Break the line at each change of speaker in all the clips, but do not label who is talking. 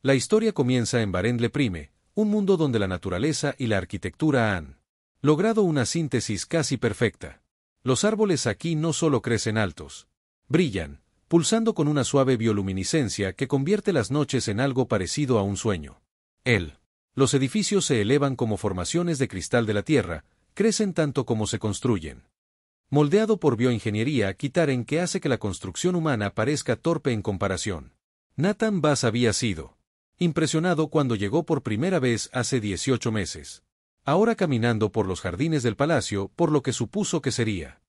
La historia comienza en Varenne-le-Prime, un mundo donde la naturaleza y la arquitectura han logrado una síntesis casi perfecta. Los árboles aquí no solo crecen altos, brillan, pulsando con una suave bioluminiscencia que convierte las noches en algo parecido a un sueño. Los edificios se elevan como formaciones de cristal de la tierra, crecen tanto como se construyen. Moldeado por bioingeniería Kitaren que hace que la construcción humana parezca torpe en comparación. Nathan Bass había sido impresionado cuando llegó por primera vez hace 18 meses. Ahora caminando por los jardines del palacio, por lo que supuso que sería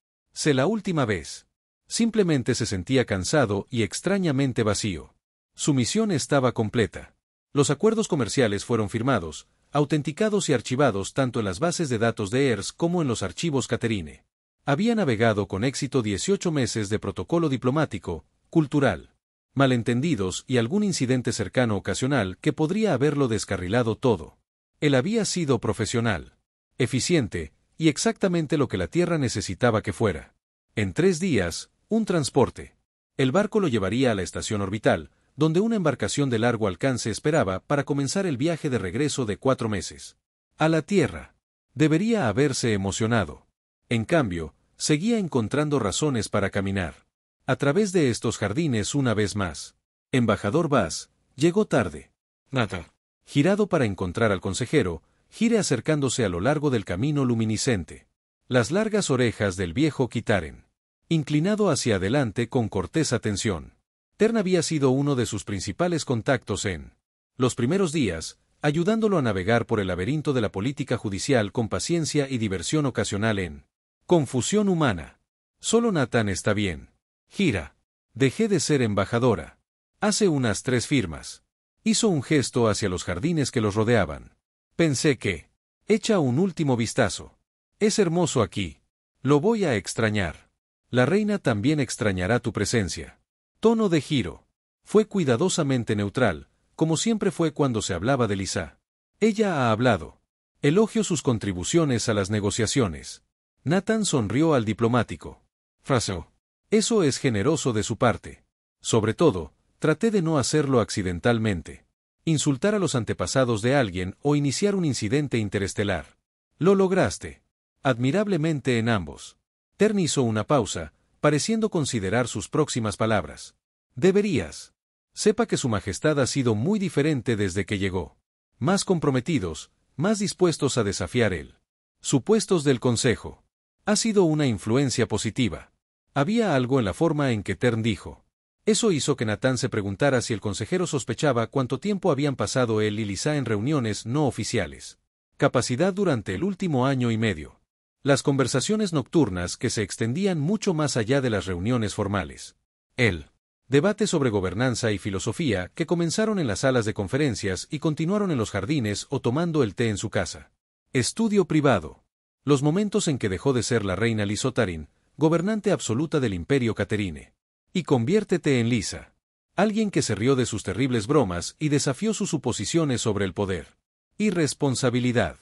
la última vez. Simplemente se sentía cansado y extrañamente vacío. Su misión estaba completa. Los acuerdos comerciales fueron firmados, autenticados y archivados tanto en las bases de datos de ERS como en los archivos Caterine. Había navegado con éxito 18 meses de protocolo diplomático, cultural, malentendidos y algún incidente cercano ocasional que podría haberlo descarrilado todo. Él había sido profesional, eficiente, y exactamente lo que la Tierra necesitaba que fuera. En 3 días, un transporte. El barco lo llevaría a la estación orbital, donde una embarcación de largo alcance esperaba para comenzar el viaje de regreso de 4 meses. A la Tierra. Debería haberse emocionado. En cambio, seguía encontrando razones para caminar. A través de estos jardines una vez más. Embajador Bass, llegó tarde.
Nada.
Girado para encontrar al consejero, gire acercándose a lo largo del camino luminiscente. Las largas orejas del viejo Kitaren. Inclinado hacia adelante con cortés atención. Tern había sido uno de sus principales contactos en los primeros días, ayudándolo a navegar por el laberinto de la política judicial con paciencia y diversión ocasional en confusión humana. Solo Nathan está bien. Gira. Dejé de ser embajadora. Hace unas 3 firmas. Hizo un gesto hacia los jardines que los rodeaban. Pensé que echa un último vistazo. Es hermoso aquí. Lo voy a extrañar. La reina también extrañará tu presencia. Tono de giro. Fue cuidadosamente neutral, como siempre fue cuando se hablaba de Lisa. Ella ha hablado. Elogio sus contribuciones a las negociaciones. Nathan sonrió al diplomático.
Fraseo.
Eso es generoso de su parte. Sobre todo, traté de no hacerlo accidentalmente. Insultar a los antepasados de alguien o iniciar un incidente interestelar. Lo lograste. Admirablemente en ambos. Tern hizo una pausa, pareciendo considerar sus próximas palabras. Deberías. Sepa que su majestad ha sido muy diferente desde que llegó. Más comprometidos, más dispuestos a desafiar él. Supuestos del consejo. Ha sido una influencia positiva. Había algo en la forma en que Tern dijo. Eso hizo que Nathan se preguntara si el consejero sospechaba cuánto tiempo habían pasado él y Lisa en reuniones no oficiales. Capacidad durante el último año y medio. Las conversaciones nocturnas que se extendían mucho más allá de las reuniones formales. El debate sobre gobernanza y filosofía que comenzaron en las salas de conferencias y continuaron en los jardines o tomando el té en su casa. Estudio privado. Los momentos en que dejó de ser la reina Lisotarin, gobernante absoluta del imperio Caterine. Y conviértete en Lisa. Alguien que se rió de sus terribles bromas y desafió sus suposiciones sobre el poder. Irresponsabilidad.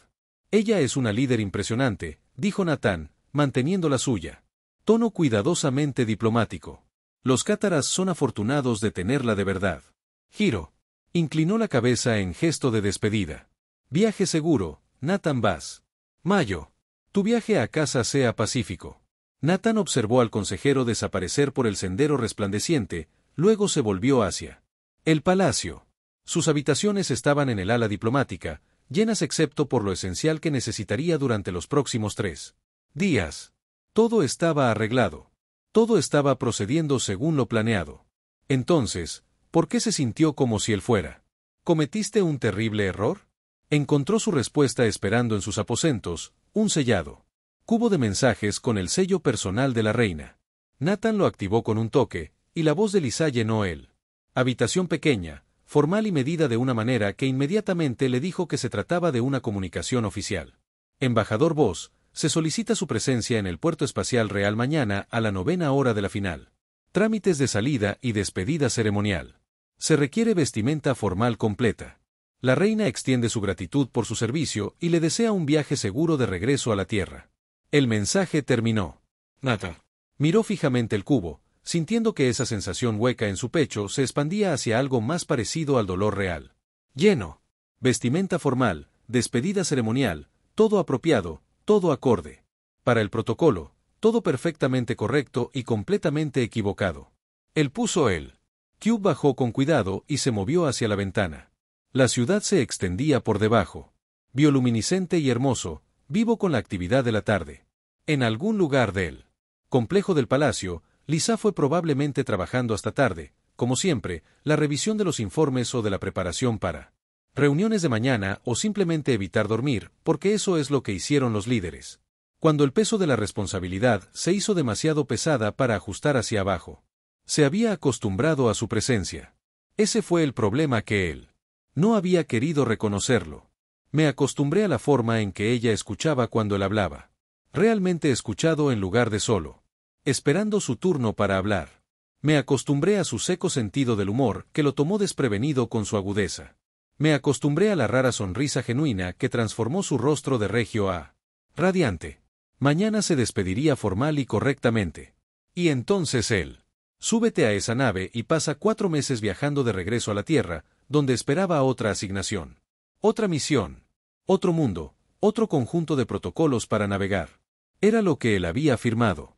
Ella es una líder impresionante, dijo Nathan, manteniendo la suya. Tono cuidadosamente diplomático. Los cátaras son afortunados de tenerla de verdad. Giro. Inclinó la cabeza en gesto de despedida. Viaje seguro, Nathan Bass. Mayo. Tu viaje a casa sea pacífico. Nathan observó al consejero desaparecer por el sendero resplandeciente, luego se volvió hacia el palacio. Sus habitaciones estaban en el ala diplomática, llenas excepto por lo esencial que necesitaría durante los próximos 3 días. Todo estaba arreglado. Todo estaba procediendo según lo planeado. Entonces, ¿por qué se sintió como si él fuera? ¿Cometiste un terrible error? Encontró su respuesta esperando en sus aposentos, un sellado cubo de mensajes con el sello personal de la reina. Nathan lo activó con un toque, y la voz de Lisa llenó él. Habitación pequeña, formal y medida de una manera que inmediatamente le dijo que se trataba de una comunicación oficial. Embajador Voss, se solicita su presencia en el Puerto Espacial Real mañana a la 9ª hora de la final. Trámites de salida y despedida ceremonial. Se requiere vestimenta formal completa. La reina extiende su gratitud por su servicio y le desea un viaje seguro de regreso a la Tierra. El mensaje terminó.
Nada.
Miró fijamente el cubo, sintiendo que esa sensación hueca en su pecho se expandía hacia algo más parecido al dolor real. Lleno. Vestimenta formal, despedida ceremonial, todo apropiado, todo acorde. Para el protocolo, todo perfectamente correcto y completamente equivocado. Él puso el. Cube bajó con cuidado y se movió hacia la ventana. La ciudad se extendía por debajo. Bioluminiscente y hermoso, vivo con la actividad de la tarde. En algún lugar del complejo del palacio, Lisa fue probablemente trabajando hasta tarde, como siempre, la revisión de los informes o de la preparación para reuniones de mañana o simplemente evitar dormir, porque eso es lo que hicieron los líderes. Cuando el peso de la responsabilidad se hizo demasiado pesada para ajustar hacia abajo. Se había acostumbrado a su presencia. Ese fue el problema que él no había querido reconocerlo. Me acostumbré a la forma en que ella escuchaba cuando él hablaba. Realmente escuchado en lugar de solo esperando su turno para hablar. Me acostumbré a su seco sentido del humor que lo tomó desprevenido con su agudeza. Me acostumbré a la rara sonrisa genuina que transformó su rostro de regio a radiante. Mañana se despediría formal y correctamente. Y entonces él. Súbete a esa nave y pasa 4 meses viajando de regreso a la Tierra, donde esperaba otra asignación. Otra misión. Otro mundo. Otro conjunto de protocolos para navegar. Era lo que él había firmado.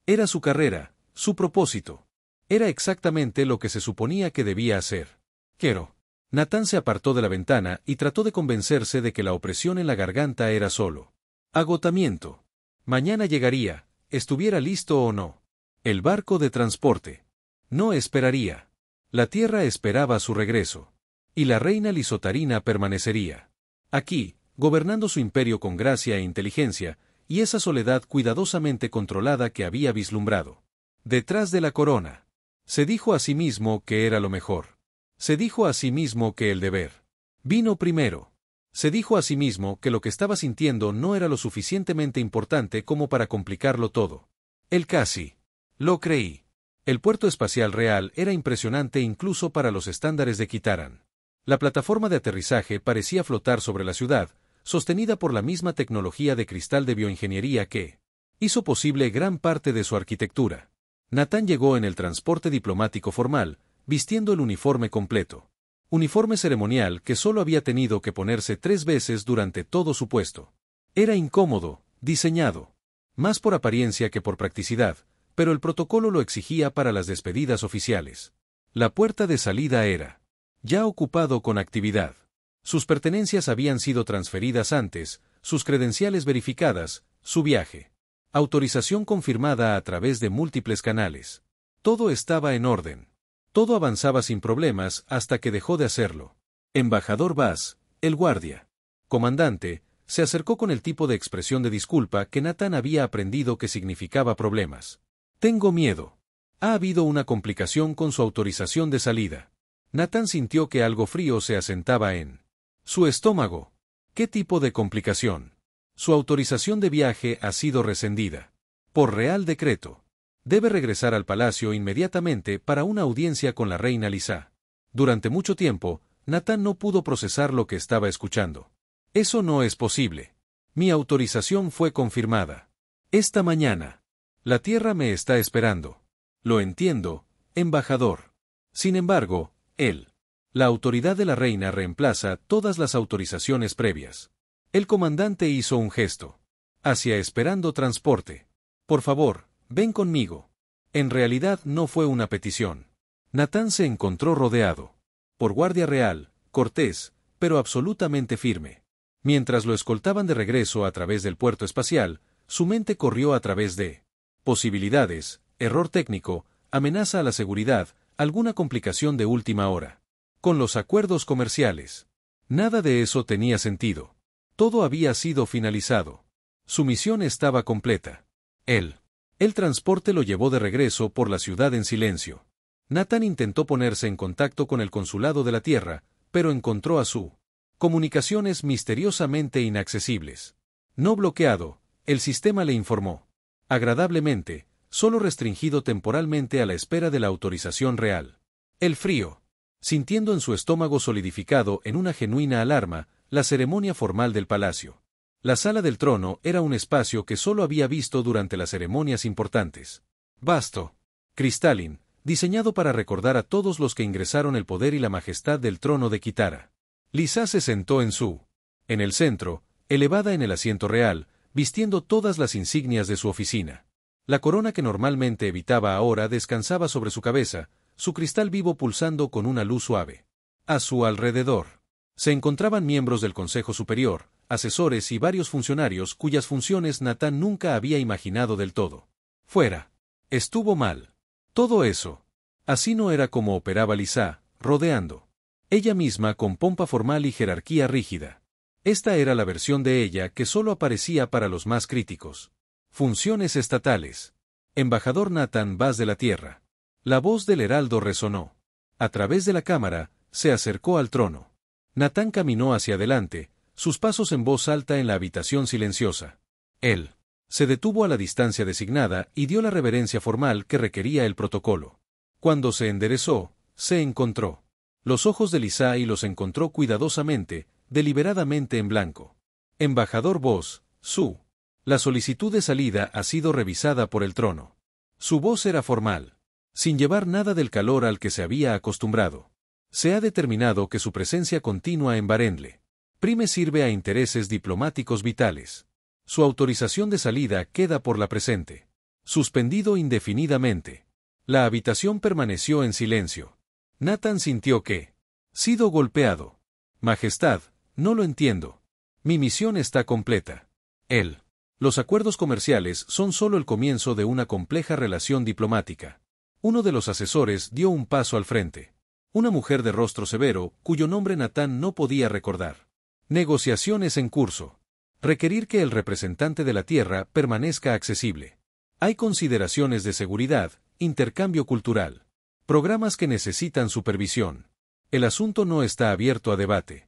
Era su carrera, su propósito. Era exactamente lo que se suponía que debía hacer. Quiero. Nathan se apartó de la ventana y trató de convencerse de que la opresión en la garganta era solo agotamiento. Mañana llegaría, estuviera listo o no. El barco de transporte. No esperaría. La Tierra esperaba su regreso. Y la reina Lisotarina permanecería aquí, gobernando su imperio con gracia e inteligencia, y esa soledad cuidadosamente controlada que había vislumbrado. Detrás de la corona. Se dijo a sí mismo que era lo mejor. Se dijo a sí mismo que el deber vino primero. Se dijo a sí mismo que lo que estaba sintiendo no era lo suficientemente importante como para complicarlo todo. Él casi lo creí. El puerto espacial real era impresionante incluso para los estándares de Kitaran. La plataforma de aterrizaje parecía flotar sobre la ciudad, sostenida por la misma tecnología de cristal de bioingeniería que hizo posible gran parte de su arquitectura. Nathan llegó en el transporte diplomático formal, vistiendo el uniforme completo. Uniforme ceremonial que solo había tenido que ponerse 3 veces durante todo su puesto. Era incómodo, diseñado. Más por apariencia que por practicidad, pero el protocolo lo exigía para las despedidas oficiales. La puerta de salida era ya ocupado con actividad. Sus pertenencias habían sido transferidas antes, sus credenciales verificadas, su viaje. Autorización confirmada a través de múltiples canales. Todo estaba en orden. Todo avanzaba sin problemas hasta que dejó de hacerlo. Embajador Bass, el guardia. Comandante, se acercó con el tipo de expresión de disculpa que Nathan había aprendido que significaba problemas. Tengo miedo. Ha habido una complicación con su autorización de salida. Nathan sintió que algo frío se asentaba en su estómago. ¿Qué tipo de complicación? Su autorización de viaje ha sido rescindida. Por real decreto. Debe regresar al palacio inmediatamente para una audiencia con la reina Lisa. Durante mucho tiempo, Nathan no pudo procesar lo que estaba escuchando. Eso no es posible. Mi autorización fue confirmada. Esta mañana. La Tierra me está esperando. Lo entiendo, embajador. Sin embargo, la autoridad de la reina reemplaza todas las autorizaciones previas. El comandante hizo un gesto. Hacia esperando transporte. Por favor, ven conmigo. En realidad no fue una petición. Nathan se encontró rodeado por guardia real, cortés, pero absolutamente firme. Mientras lo escoltaban de regreso a través del puerto espacial, su mente corrió a través de posibilidades, error técnico, amenaza a la seguridad, alguna complicación de última hora. Con los acuerdos comerciales. Nada de eso tenía sentido. Todo había sido finalizado. Su misión estaba completa. El transporte lo llevó de regreso por la ciudad en silencio. Nathan intentó ponerse en contacto con el consulado de la Tierra, pero encontró a su comunicaciones misteriosamente inaccesibles. No bloqueado, el sistema le informó. Agradablemente, solo restringido temporalmente a la espera de la autorización real. El frío. Sintiendo en su estómago solidificado en una genuina alarma, la ceremonia formal del palacio. La sala del trono era un espacio que solo había visto durante las ceremonias importantes. Vasto. Cristalin, diseñado para recordar a todos los que ingresaron el poder y la majestad del trono de Kitara. Lisa se sentó en el centro, elevada en el asiento real, vistiendo todas las insignias de su oficina. La corona que normalmente evitaba ahora descansaba sobre su cabeza, su cristal vivo pulsando con una luz suave. A su alrededor se encontraban miembros del Consejo Superior, asesores y varios funcionarios cuyas funciones Natán nunca había imaginado del todo. Fuera. Estuvo mal. Todo eso. Así no era como operaba Lisa, rodeando. Ella misma con pompa formal y jerarquía rígida. Esta era la versión de ella que solo aparecía para los más críticos. Funciones estatales. Embajador Nathan Vaz de la Tierra. La voz del heraldo resonó. A través de la cámara, se acercó al trono. Natán caminó hacia adelante, sus pasos en voz alta en la habitación silenciosa. Él se detuvo a la distancia designada y dio la reverencia formal que requería el protocolo. Cuando se enderezó, se encontró. Los ojos de Lisa y los encontró cuidadosamente, deliberadamente en blanco. Embajador Vos, Su. La solicitud de salida ha sido revisada por el trono. Su voz era formal, sin llevar nada del calor al que se había acostumbrado. Se ha determinado que su presencia continua en Barendle Prime sirve a intereses diplomáticos vitales. Su autorización de salida queda por la presente. Suspendido indefinidamente. La habitación permaneció en silencio. Nathan sintió que sido golpeado. Majestad, no lo entiendo. Mi misión está completa. Los acuerdos comerciales son solo el comienzo de una compleja relación diplomática. Uno de los asesores dio un paso al frente. Una mujer de rostro severo, cuyo nombre Natán no podía recordar. Negociaciones en curso. Requerir que el representante de la Tierra permanezca accesible. Hay consideraciones de seguridad, intercambio cultural. Programas que necesitan supervisión. El asunto no está abierto a debate.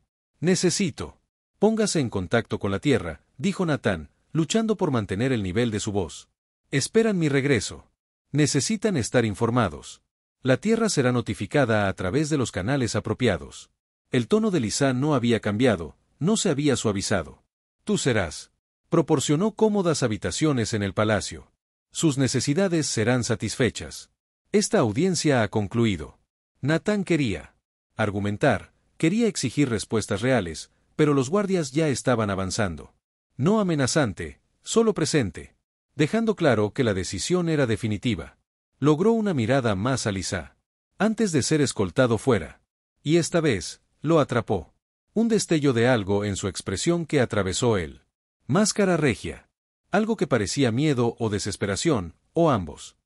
Póngase en contacto con la Tierra, dijo Natán, luchando por mantener el nivel de su voz. Esperan mi regreso. Necesitan estar informados. La Tierra será notificada a través de los canales apropiados. El tono de Lisa no había cambiado, no se había suavizado. Tú serás. Proporcionó cómodas habitaciones en el palacio. Sus necesidades serán satisfechas. Esta audiencia ha concluido. Natán quería argumentar, quería exigir respuestas reales, pero los guardias ya estaban avanzando. No amenazante, solo presente, dejando claro que la decisión era definitiva. Logró una mirada más a Lisa, antes de ser escoltado fuera. Y esta vez, lo atrapó. Un destello de algo en su expresión que atravesó él. Máscara regia. Algo que parecía miedo o desesperación, o ambos.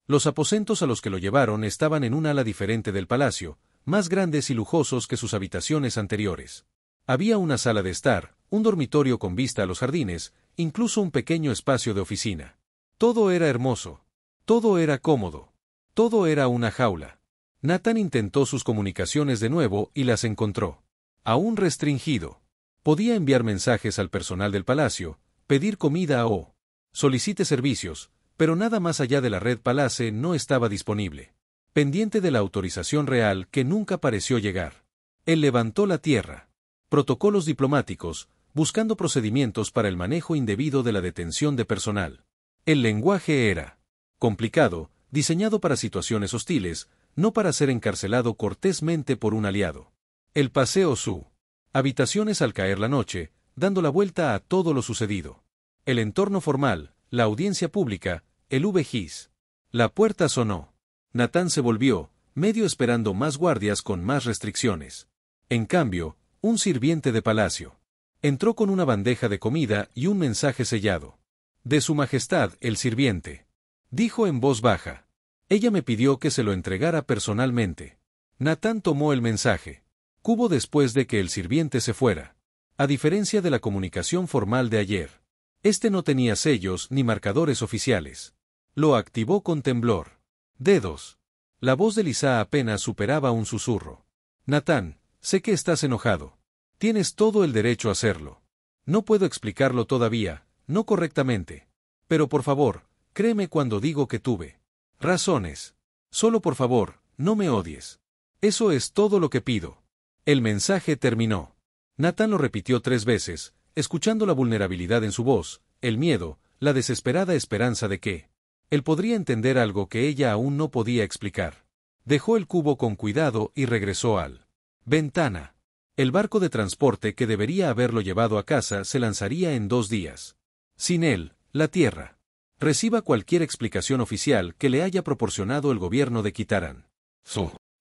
Los aposentos a los que lo llevaron estaban en un ala diferente del palacio, más grandes y lujosos que sus habitaciones anteriores. Había una sala de estar, un dormitorio con vista a los jardines, incluso un pequeño espacio de oficina. Todo era hermoso. Todo era cómodo. Todo era una jaula. Natán intentó sus comunicaciones de nuevo y las encontró. Aún restringido. Podía enviar mensajes al personal del palacio, pedir comida o solicite servicios, pero nada más allá de la red Palace no estaba disponible. Pendiente de la autorización real que nunca pareció llegar. Él levantó la tierra. Protocolos diplomáticos, buscando procedimientos para el manejo indebido de la detención de personal. El lenguaje era complicado, diseñado para situaciones hostiles, no para ser encarcelado cortésmente por un aliado. El paseo Su. Habitaciones al caer la noche, dando la vuelta a todo lo sucedido. El entorno formal, la audiencia pública, el VGIS. La puerta sonó. Natán se volvió, medio esperando más guardias con más restricciones. En cambio, un sirviente de palacio. Entró con una bandeja de comida y un mensaje sellado. De Su Majestad, el sirviente. Dijo en voz baja. Ella me pidió que se lo entregara personalmente. Natán tomó el mensaje. Cubo después de que el sirviente se fuera. A diferencia de la comunicación formal de ayer. Este no tenía sellos ni marcadores oficiales. Lo activó con temblor. Dedos. La voz de Lisa apenas superaba un susurro. Natán, sé que estás enojado. Tienes todo el derecho a hacerlo. No puedo explicarlo todavía, no correctamente. Pero por favor, créeme cuando digo que tuve razones. Solo por favor, no me odies. Eso es todo lo que pido. El mensaje terminó. Natán lo repitió 3 veces, escuchando la vulnerabilidad en su voz, el miedo, la desesperada esperanza de que Él podría entender algo que ella aún no podía explicar. Dejó el cubo con cuidado y regresó al ventana. El barco de transporte que debería haberlo llevado a casa se lanzaría en 2 días. Sin él, la Tierra. Reciba cualquier explicación oficial que le haya proporcionado el gobierno de Kitaran.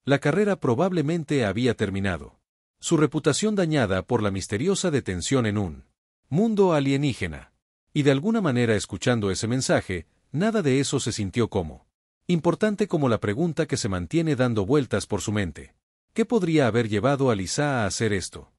La carrera probablemente había terminado. Su reputación dañada por la misteriosa detención en un mundo alienígena. Y de alguna manera escuchando ese mensaje, nada de eso se sintió como importante como la pregunta que se mantiene dando vueltas por su mente. ¿Qué podría haber llevado a Lisa a hacer esto?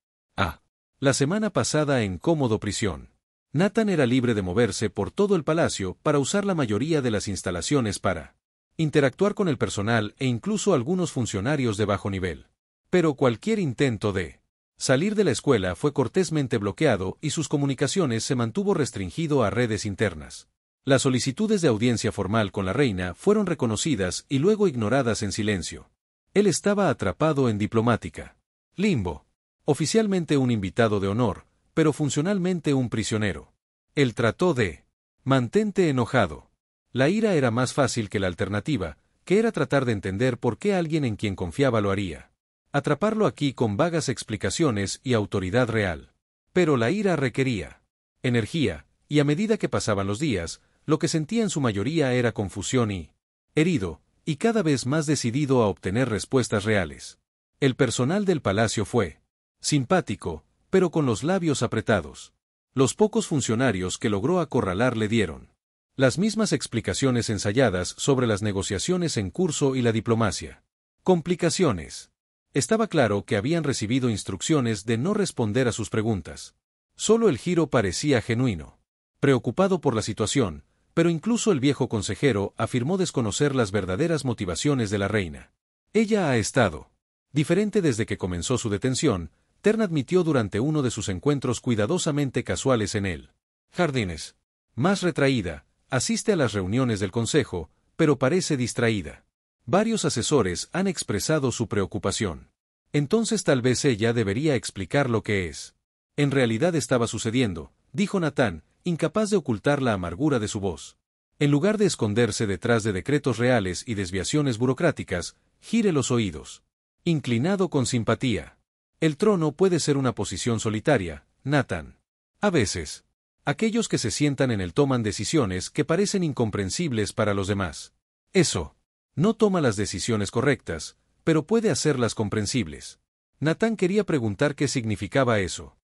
La semana pasada en cómodo prisión. Nathan era libre de moverse por todo el palacio para usar la mayoría de las instalaciones para interactuar con el personal e incluso algunos funcionarios de bajo nivel. Pero cualquier intento de salir de la escuela fue cortésmente bloqueado y sus comunicaciones se mantuvo restringido a redes internas. Las solicitudes de audiencia formal con la reina fueron reconocidas y luego ignoradas en silencio. Él estaba atrapado en diplomática limbo. Oficialmente un invitado de honor, pero funcionalmente un prisionero. Él trató de mantente enojado. La ira era más fácil que la alternativa, que era tratar de entender por qué alguien en quien confiaba lo haría. Atraparlo aquí con vagas explicaciones y autoridad real. Pero la ira requería energía, y a medida que pasaban los días, lo que sentía en su mayoría era confusión y herido, y cada vez más decidido a obtener respuestas reales. El personal del palacio fue simpático, pero con los labios apretados. Los pocos funcionarios que logró acorralar le dieron las mismas explicaciones ensayadas sobre las negociaciones en curso y la diplomacia. Complicaciones. Estaba claro que habían recibido instrucciones de no responder a sus preguntas. Solo el giro parecía genuino. Preocupado por la situación, pero incluso el viejo consejero afirmó desconocer las verdaderas motivaciones de la reina. Ella ha estado diferente desde que comenzó su detención, Tern admitió durante uno de sus encuentros cuidadosamente casuales en el jardines. Más retraída, asiste a las reuniones del consejo, pero parece distraída. Varios asesores han expresado su preocupación. Entonces tal vez ella debería explicar lo que es. En realidad estaba sucediendo, dijo Nathan, incapaz de ocultar la amargura de su voz. En lugar de esconderse detrás de decretos reales y desviaciones burocráticas, gire los oídos. Inclinado con simpatía. El trono puede ser una posición solitaria, Nathan. A veces. Aquellos que se sientan en él toman decisiones que parecen incomprensibles para los demás. Eso. No toma las decisiones correctas, pero puede hacerlas comprensibles. Nathan quería preguntar qué significaba eso.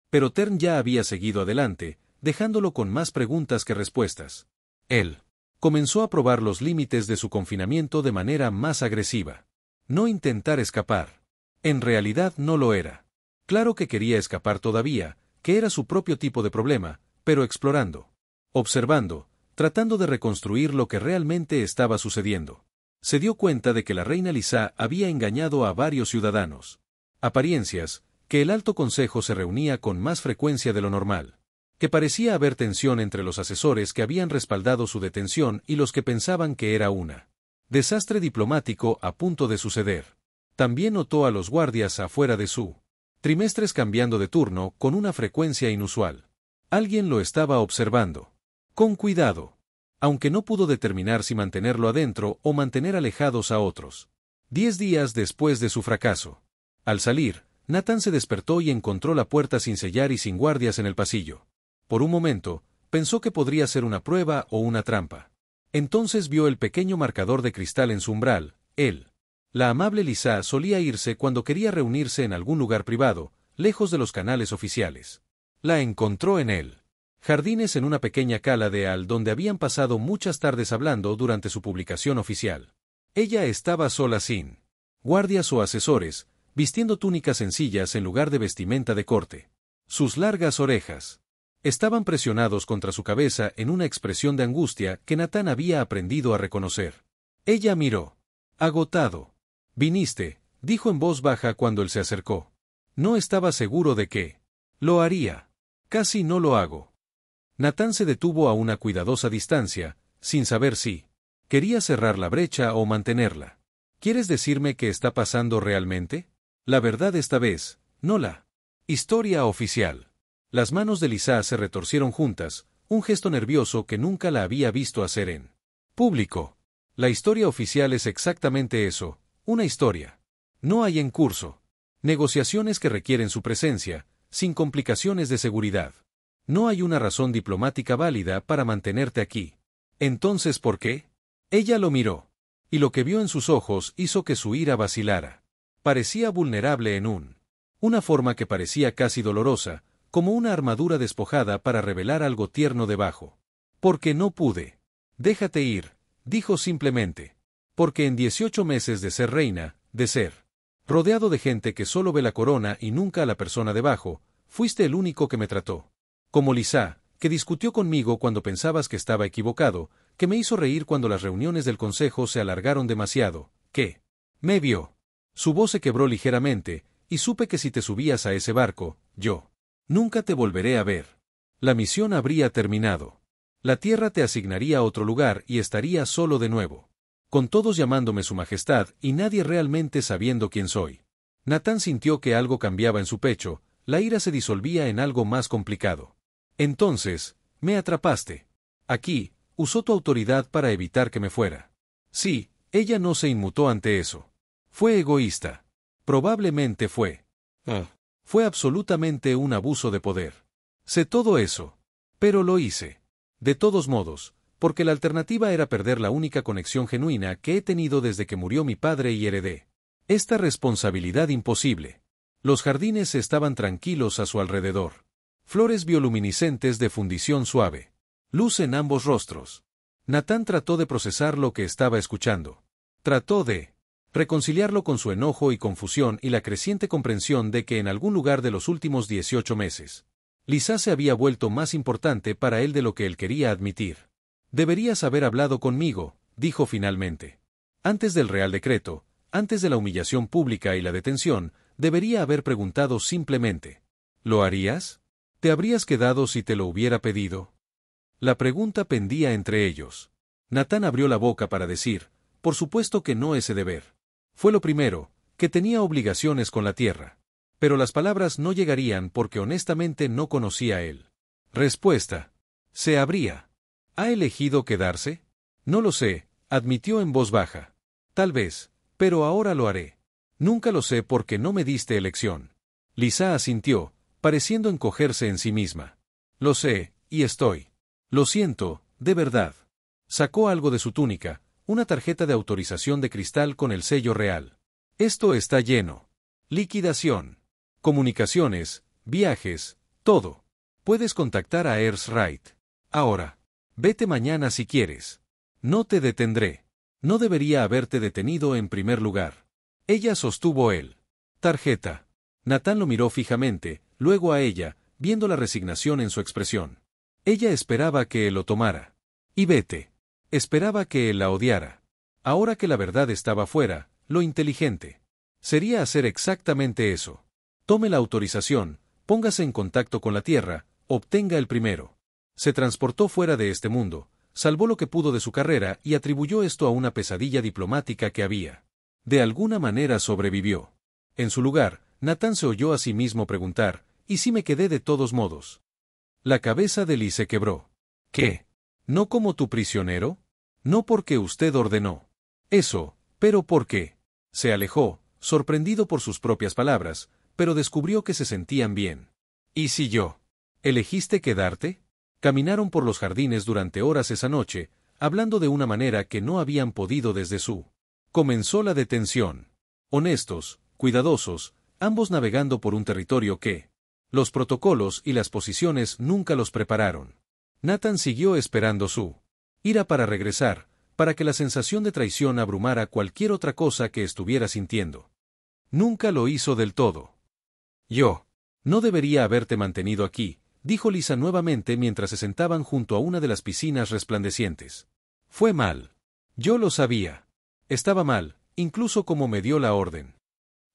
Pero Tern ya había seguido adelante, dejándolo con más preguntas que respuestas. Él comenzó a probar los límites de su confinamiento de manera más agresiva. No intentar escapar. En realidad no lo era. Claro que quería escapar todavía, que era su propio tipo de problema, pero explorando, observando, tratando de reconstruir lo que realmente estaba sucediendo. Se dio cuenta de que la reina Lisa había engañado a varios ciudadanos. Apariencias, que el alto consejo se reunía con más frecuencia de lo normal. Que parecía haber tensión entre los asesores que habían respaldado su detención y los que pensaban que era una desastre diplomático a punto de suceder. También notó a los guardias afuera de su trimestres cambiando de turno con una frecuencia inusual. Alguien lo estaba observando. Con cuidado. Aunque no pudo determinar si mantenerlo adentro o mantener alejados a otros. 10 días después de su fracaso. Al salir, Nathan se despertó y encontró la puerta sin sellar y sin guardias en el pasillo. Por un momento, pensó que podría ser una prueba o una trampa. Entonces vio el pequeño marcador de cristal en su umbral. La amable Lisa solía irse cuando quería reunirse en algún lugar privado, lejos de los canales oficiales. La encontró en él. Jardines en una pequeña cala de Al donde habían pasado muchas tardes hablando durante su publicación oficial. Ella estaba sola sin guardias o asesores, vistiendo túnicas sencillas en lugar de vestimenta de corte. Sus largas orejas estaban presionados contra su cabeza en una expresión de angustia que Nathan había aprendido a reconocer. Ella miró. Agotado. Viniste, dijo en voz baja cuando él se acercó. No estaba seguro de que lo haría. Casi no lo hago. Nathan se detuvo a una cuidadosa distancia, sin saber si quería cerrar la brecha o mantenerla. ¿Quieres decirme qué está pasando realmente? La verdad esta vez, no la historia oficial. Las manos de Lisa se retorcieron juntas, un gesto nervioso que nunca la había visto hacer en Público. La historia oficial es exactamente eso, una historia. No hay en curso. Negociaciones que requieren su presencia, sin complicaciones de seguridad. No hay una razón diplomática válida para mantenerte aquí. Entonces, ¿por qué? Ella lo miró. Y lo que vio en sus ojos hizo que su ira vacilara. Parecía vulnerable en una forma que parecía casi dolorosa, como una armadura despojada para revelar algo tierno debajo. Porque no pude. Déjate ir, dijo simplemente. Porque en 18 meses de ser reina, de ser rodeado de gente que solo ve la corona y nunca a la persona debajo, fuiste el único que me trató. Como Lisa, que discutió conmigo cuando pensabas que estaba equivocado, que me hizo reír cuando las reuniones del consejo se alargaron demasiado, que me vio. Su voz se quebró ligeramente, y supe que si te subías a ese barco, yo nunca te volveré a ver. La misión habría terminado. La tierra te asignaría otro lugar y estaría solo de nuevo. Con todos llamándome su majestad y nadie realmente sabiendo quién soy. Natán sintió que algo cambiaba en su pecho, la ira se disolvía en algo más complicado. Entonces, me atrapaste. Aquí, usó tu autoridad para evitar que me fuera. Sí, ella no se inmutó ante eso. Fue egoísta. Probablemente fue. Fue absolutamente un abuso de poder. Sé todo eso. Pero lo hice. De todos modos, porque la alternativa era perder la única conexión genuina que he tenido desde que murió mi padre y heredé esta responsabilidad imposible. Los jardines estaban tranquilos a su alrededor. Flores bioluminiscentes de fundición suave. Luz en ambos rostros. Natán trató de procesar lo que estaba escuchando. Trató de reconciliarlo con su enojo y confusión y la creciente comprensión de que en algún lugar de los últimos 18 meses, Lisa se había vuelto más importante para él de lo que él quería admitir. Deberías haber hablado conmigo, dijo finalmente. Antes del Real Decreto, antes de la humillación pública y la detención, debería haber preguntado simplemente. ¿Lo harías? ¿Te habrías quedado si te lo hubiera pedido? La pregunta pendía entre ellos. Natán abrió la boca para decir, por supuesto que no ese deber. Fue lo primero, que tenía obligaciones con la tierra. Pero las palabras no llegarían porque honestamente no conocía a él. Respuesta. Se habría. ¿Ha elegido quedarse? No lo sé, admitió en voz baja. Tal vez, pero ahora lo haré. Nunca lo sé porque no me diste elección. Lisa asintió, pareciendo encogerse en sí misma. Lo sé, y estoy. Lo siento, de verdad. Sacó algo de su túnica, una tarjeta de autorización de cristal con el sello real. Esto está lleno. Liquidación. Comunicaciones, viajes, todo. Puedes contactar a Earthright. Ahora. Vete mañana si quieres. No te detendré. No debería haberte detenido en primer lugar. Ella sostuvo él. Tarjeta. Natán lo miró fijamente, luego a ella, viendo la resignación en su expresión. Ella esperaba que él lo tomara. Y vete. Esperaba que él la odiara. Ahora que la verdad estaba fuera, lo inteligente sería hacer exactamente eso. Tome la autorización, póngase en contacto con la Tierra, obtenga el primero. Se transportó fuera de este mundo, salvó lo que pudo de su carrera y atribuyó esto a una pesadilla diplomática que había. De alguna manera sobrevivió. En su lugar, Natán se oyó a sí mismo preguntar, ¿y si me quedé de todos modos? La cabeza de Lee se quebró. ¿Qué? ¿No como tu prisionero? No porque usted ordenó. Eso, pero ¿por qué? Se alejó, sorprendido por sus propias palabras, pero descubrió que se sentían bien. ¿Y si yo? ¿Elegiste quedarte? Caminaron por los jardines durante horas esa noche, hablando de una manera que no habían podido desde su. Comenzó la detención. Honestos, cuidadosos, ambos navegando por un territorio que los protocolos y las posiciones nunca los prepararon. Natán siguió esperando su ira para regresar, para que la sensación de traición abrumara cualquier otra cosa que estuviera sintiendo. Nunca lo hizo del todo. Yo no debería haberte mantenido aquí, dijo Lisa nuevamente mientras se sentaban junto a una de las piscinas resplandecientes. Fue mal. Yo lo sabía. Estaba mal, incluso como me dio la orden.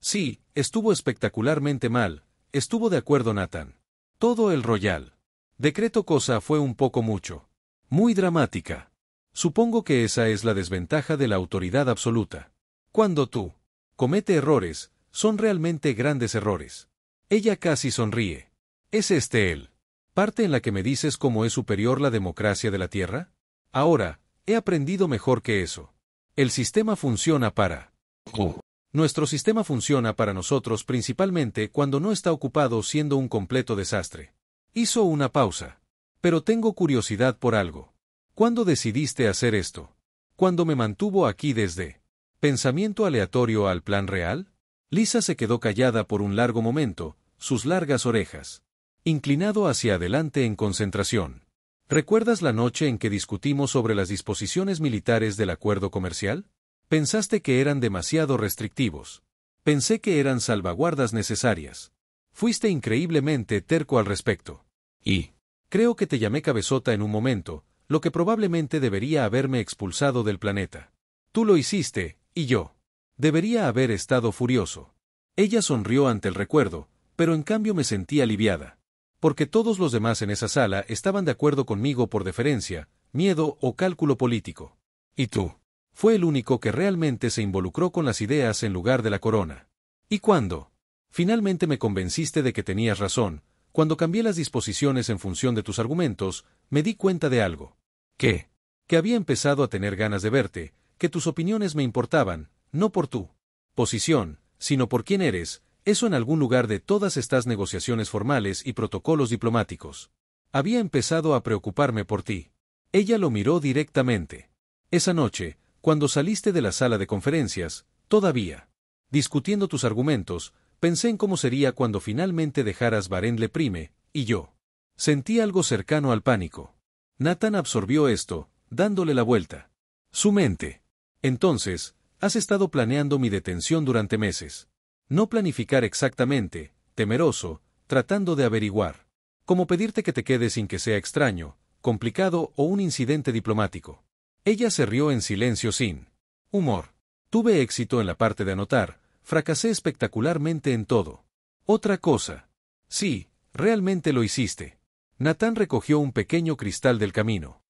Sí, estuvo espectacularmente mal, estuvo de acuerdo Natán. Todo el Royal Decreto cosa fue un poco mucho. Muy dramática. Supongo que esa es la desventaja de la autoridad absoluta. Cuando tú comete errores, son realmente grandes errores. Ella casi sonríe. ¿Es este él? ¿Parte en la que me dices cómo es superior la democracia de la Tierra? Ahora, He aprendido mejor que eso. El sistema funciona para...
Oh.
Nuestro sistema funciona para nosotros principalmente cuando no está ocupado siendo un completo desastre. Hizo una pausa. Pero tengo curiosidad por algo. ¿Cuándo decidiste hacer esto? ¿Cuándo me mantuvo aquí desde pensamiento aleatorio al plan real? Lisa se quedó callada por un largo momento, sus largas orejas inclinado hacia adelante en concentración. ¿Recuerdas la noche en que discutimos sobre las disposiciones militares del acuerdo comercial? Pensaste que eran demasiado restrictivos. Pensé que eran salvaguardas necesarias. Fuiste increíblemente terco al respecto.
Y
creo que te llamé cabezota en un momento, lo que probablemente debería haberme expulsado del planeta. Tú lo hiciste, y yo debería haber estado furioso. Ella sonrió ante el recuerdo, pero en cambio me sentí aliviada. Porque todos los demás en esa sala estaban de acuerdo conmigo por deferencia, miedo o cálculo político.
¿Y tú?
Fue el único que realmente se involucró con las ideas en lugar de la corona. ¿Y cuándo? Finalmente me convenciste de que tenías razón. Cuando cambié las disposiciones en función de tus argumentos, me di cuenta de algo.
¿Qué?
Que había empezado a tener ganas de verte, que tus opiniones me importaban, no por tu posición, sino por quién eres, eso en algún lugar de todas estas negociaciones formales y protocolos diplomáticos. Había empezado a preocuparme por ti. Ella lo miró directamente. Esa noche, cuando saliste de la sala de conferencias, todavía discutiendo tus argumentos, pensé en cómo sería cuando finalmente dejaras Varenne Le Prime, y yo sentí algo cercano al pánico. Nathan absorbió esto, dándole la vuelta. Su mente. Entonces, has estado planeando mi detención durante meses. No planificar exactamente, temeroso, tratando de averiguar. Como pedirte que te quedes sin que sea extraño, complicado o un incidente diplomático. Ella se rió en silencio sin humor. Tuve éxito en la parte de anotar, fracasé espectacularmente en todo. Otra cosa. Sí, realmente lo hiciste. Nathan recogió un pequeño cristal del camino.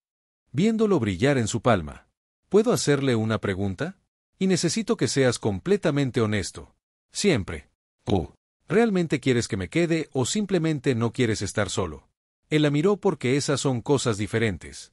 Viéndolo brillar en su palma. ¿Puedo hacerle una pregunta? Y necesito que seas completamente honesto. Siempre.
Oh.
¿Realmente quieres que me quede o simplemente no quieres estar solo? Él la miró porque esas son cosas diferentes.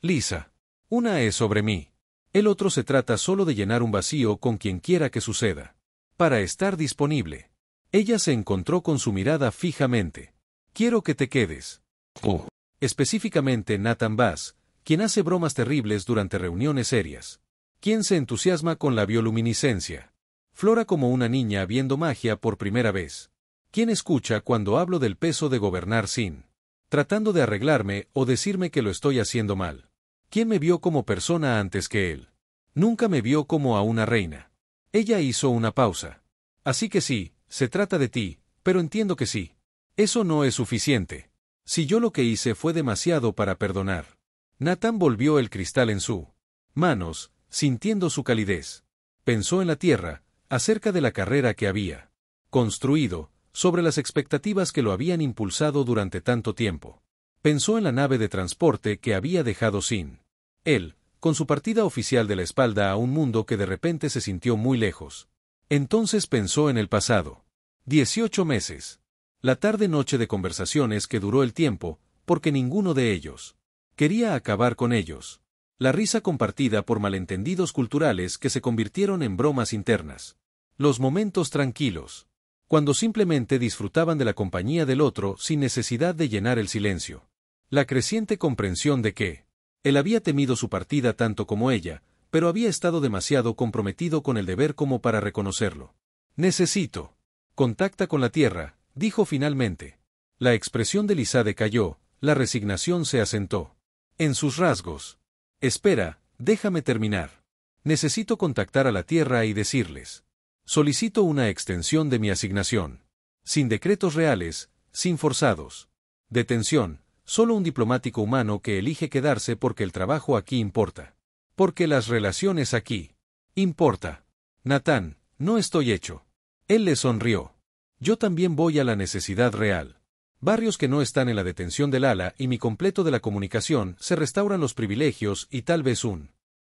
Lisa. Una es sobre mí. El otro se trata solo de llenar un vacío con quien quiera que suceda. Para estar disponible. Ella se encontró con su mirada fijamente. Quiero que te quedes.
Oh.
Específicamente Nathan Bass, quien hace bromas terribles durante reuniones serias. Quien se entusiasma con la bioluminiscencia. Flora como una niña viendo magia por primera vez. ¿Quién escucha cuando hablo del peso de gobernar sin tratando de arreglarme o decirme que lo estoy haciendo mal? ¿Quién me vio como persona antes que él? Nunca me vio como a una reina. Ella hizo una pausa. Así que sí, se trata de ti, pero entiendo que sí. Eso no es suficiente. Si yo lo que hice fue demasiado para perdonar. Nathan volvió el cristal en su manos, sintiendo su calidez. Pensó en la tierra, acerca de la carrera que había construido, sobre las expectativas que lo habían impulsado durante tanto tiempo. Pensó en la nave de transporte que había dejado sin él, con su partida oficial de la espalda a un mundo que de repente se sintió muy lejos. Entonces pensó en el pasado. 18 meses. La tarde-noche de conversaciones que duró el tiempo, porque ninguno de ellos quería acabar con ellos. La risa compartida por malentendidos culturales que se convirtieron en bromas internas. Los momentos tranquilos. Cuando simplemente disfrutaban de la compañía del otro sin necesidad de llenar el silencio. La creciente comprensión de que él había temido su partida tanto como ella, pero había estado demasiado comprometido con el deber como para reconocerlo. Necesito. Contacta con la tierra, dijo finalmente. La expresión de Lisa decayó, la resignación se asentó en sus rasgos. Espera, déjame terminar. Necesito contactar a la tierra y decirles. Solicito una extensión de mi asignación. Sin decretos reales, sin forzados. Detención, solo un diplomático humano que elige quedarse porque el trabajo aquí importa. Porque las relaciones aquí importa. Nathan, no estoy hecho. Él le sonrió. Yo también voy a la necesidad real. Barrios que no están en la detención del ala y mi completo de la comunicación, se restauran los privilegios y tal vez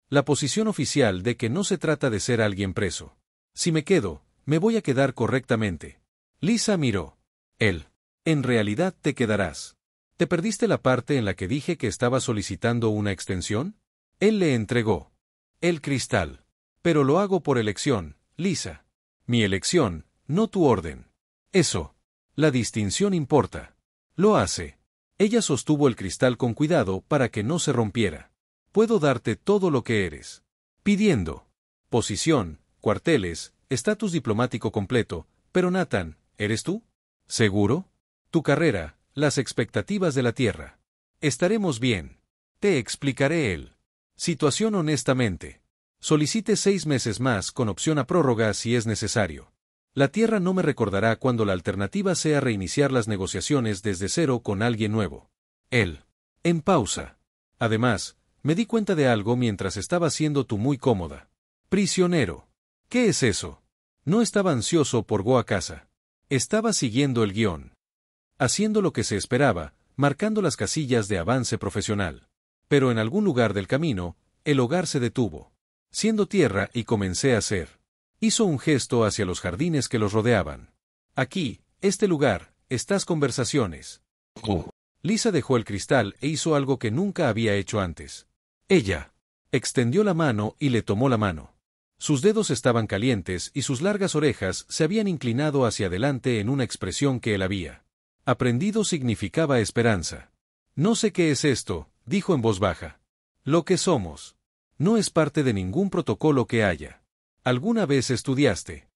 la posición oficial de que no se trata de ser alguien preso. Si me quedo, me voy a quedar correctamente. Lisa miró. Él. En realidad te quedarás. ¿Te perdiste la parte en la que dije que estaba solicitando una extensión? Él le entregó el cristal. Pero lo hago por elección, Lisa. Mi elección, no tu orden. Eso. La distinción importa. Lo hace. Ella sostuvo el cristal con cuidado para que no se rompiera. Puedo darte todo lo que eres. Pidiendo posición, cuarteles, estatus diplomático completo, pero Nathan, ¿eres tú? ¿Seguro? Tu carrera, las expectativas de la Tierra. Estaremos bien. Te explicaré él. Situación honestamente. Solicite 6 meses más con opción a prórroga si es necesario. La Tierra no me recordará cuando la alternativa sea reiniciar las negociaciones desde cero con alguien nuevo. Él. En pausa. Además, me di cuenta de algo mientras estaba siendo tú muy cómoda. Prisionero. ¿Qué es eso? No estaba ansioso por go a casa. Estaba siguiendo el guión. Haciendo lo que se esperaba, marcando las casillas de avance profesional. Pero en algún lugar del camino, el hogar se detuvo. Siendo tierra y comencé a hacer. Hizo un gesto hacia los jardines que los rodeaban. Aquí, este lugar, estas conversaciones. Lisa dejó el cristal e hizo algo que nunca había hecho antes. Ella extendió la mano y le tomó la mano. Sus dedos estaban calientes y sus largas orejas se habían inclinado hacia adelante en una expresión que él había aprendido significaba esperanza. No sé qué es esto, dijo en voz baja. Lo que somos. No es parte de ningún protocolo que haya. ¿Alguna vez estudiaste?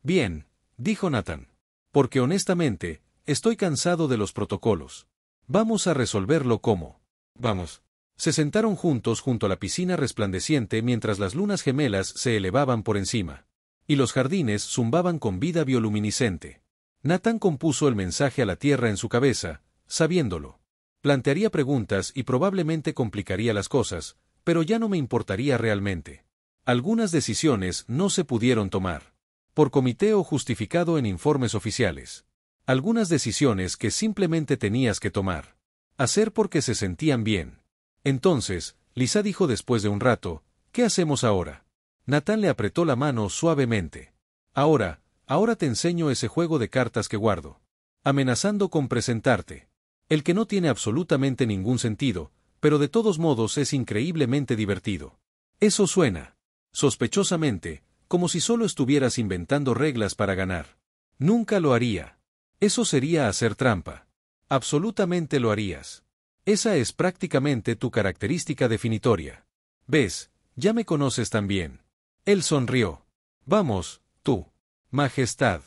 Bien, dijo Nathan. Porque honestamente, estoy cansado de los protocolos. Vamos a resolverlo como. Vamos. Se sentaron juntos junto a la piscina resplandeciente mientras las lunas gemelas se elevaban por encima. Y los jardines zumbaban con vida bioluminiscente. Nathan compuso el mensaje a la Tierra en su cabeza, sabiéndolo. Plantearía preguntas y probablemente complicaría las cosas, pero ya no me importaría realmente. Algunas decisiones no se pudieron tomar. Por comité o justificado en informes oficiales. Algunas decisiones que simplemente tenías que tomar. Hacer porque se sentían bien. Entonces, Lisa dijo después de un rato, ¿qué hacemos ahora? Nathan le apretó la mano suavemente. Ahora te enseño ese juego de cartas que guardo. Amenazando con presentarte. El que no tiene absolutamente ningún sentido, pero de todos modos es increíblemente divertido. Eso suena, sospechosamente, como si solo estuvieras inventando reglas para ganar. Nunca lo haría. Eso sería hacer trampa. Absolutamente lo harías. Esa es prácticamente tu característica definitoria. ¿Ves? Ya me conoces también. Él sonrió. Vamos, tú. Majestad.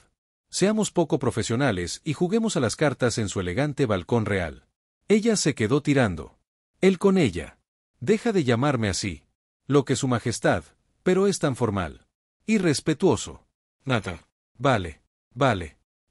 Seamos poco profesionales y juguemos a las cartas en su elegante balcón real. Ella se quedó tirando. Él con ella. Deja de llamarme así. Lo que su majestad, pero es tan formal. Irrespetuoso.
Nata.
Vale.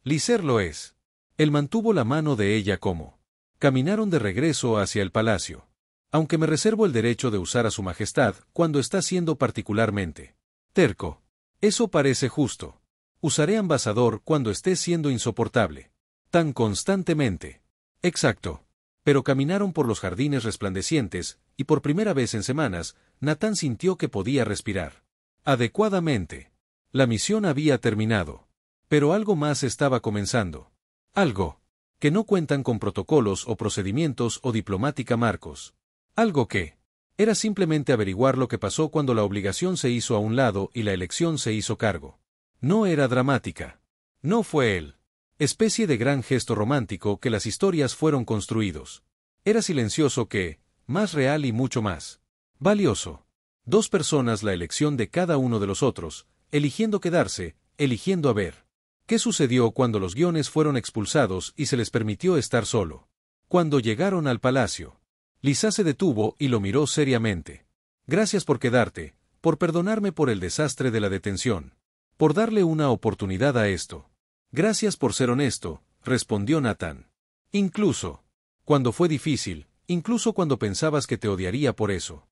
Liser lo es. Él mantuvo la mano de ella como. Caminaron de regreso hacia el palacio. Aunque me reservo el derecho de usar a su majestad cuando está siendo particularmente terco. Eso parece justo. Usaré ambasador cuando esté siendo insoportable. Tan constantemente. Exacto. Pero caminaron por los jardines resplandecientes, y por primera vez en semanas, Nathan sintió que podía respirar. Adecuadamente. La misión había terminado. Pero algo más estaba comenzando. Algo. Que no cuentan con protocolos o procedimientos o diplomática marcos. Algo que. Era simplemente averiguar lo que pasó cuando la obligación se hizo a un lado y la elección se hizo cargo. No era dramática. No fue él. Especie de gran gesto romántico que las historias fueron construidos. Era silencioso que, más real y mucho más valioso. 2 personas la elección de cada uno de los otros, eligiendo quedarse, eligiendo a ver. ¿Qué sucedió cuando los guiones fueron expulsados y se les permitió estar solo? Cuando llegaron al palacio. Lisa se detuvo y lo miró seriamente. Gracias por quedarte, por perdonarme por el desastre de la detención. Por darle una oportunidad a esto. Gracias por ser honesto, respondió Nathan. Incluso cuando fue difícil, incluso cuando pensabas que te odiaría por eso.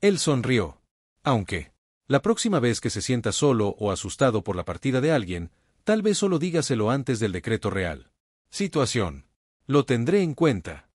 Él sonrió. Aunque, la próxima vez que se sienta solo o asustado por la partida de alguien, tal vez solo dígaselo antes del decreto real. Situación. Lo tendré en cuenta.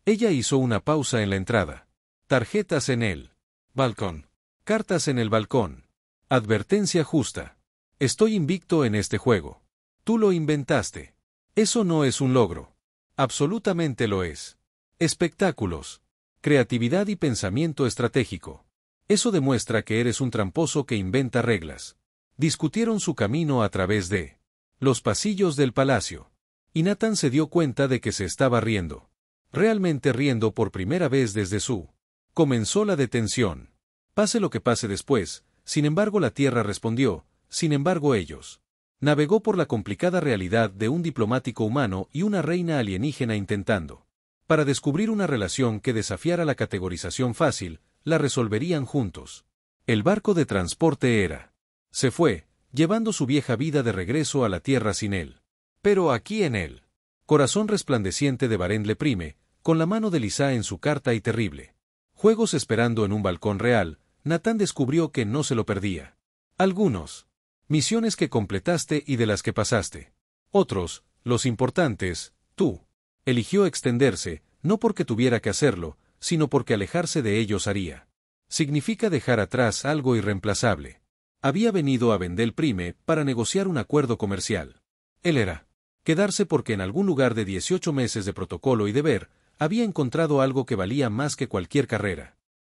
Ella hizo una pausa en la entrada. Tarjetas en el balcón. Cartas en el balcón. Advertencia justa. Estoy invicto en este juego. Tú lo inventaste. Eso no es un logro. Absolutamente lo es. Espectáculos. creatividad y pensamiento estratégico. Eso demuestra que eres un tramposo que inventa reglas. Discutieron su camino a través de los pasillos del palacio. Y Nathan se dio cuenta de que se estaba riendo. Realmente riendo por primera vez desde su. Comenzó la detención. Pase lo que pase después, sin embargo la Tierra respondió, sin embargo ellos. Navegó por la complicada realidad de un diplomático humano y una reina alienígena intentando. Para descubrir una relación que desafiara la categorización fácil, la resolverían juntos. El barco de transporte era. Se fue, llevando su vieja vida de regreso a la Tierra sin él. Pero aquí en él. Corazón resplandeciente de Varenne le Prime, con la mano de Lisa en su carta y terrible. Juegos esperando en un balcón real, Nathan descubrió que no se lo perdía. Algunos. Misiones que completaste y de las que pasaste. Otros, los importantes, tú. Eligió extenderse, no porque tuviera que hacerlo, sino porque alejarse de ellos haría. Significa dejar atrás algo irreemplazable. Había venido a Vendel Prime para negociar un acuerdo comercial. Él era. Quedarse porque en algún lugar de 18 meses de protocolo y deber, había encontrado algo que valía más que cualquier carrera.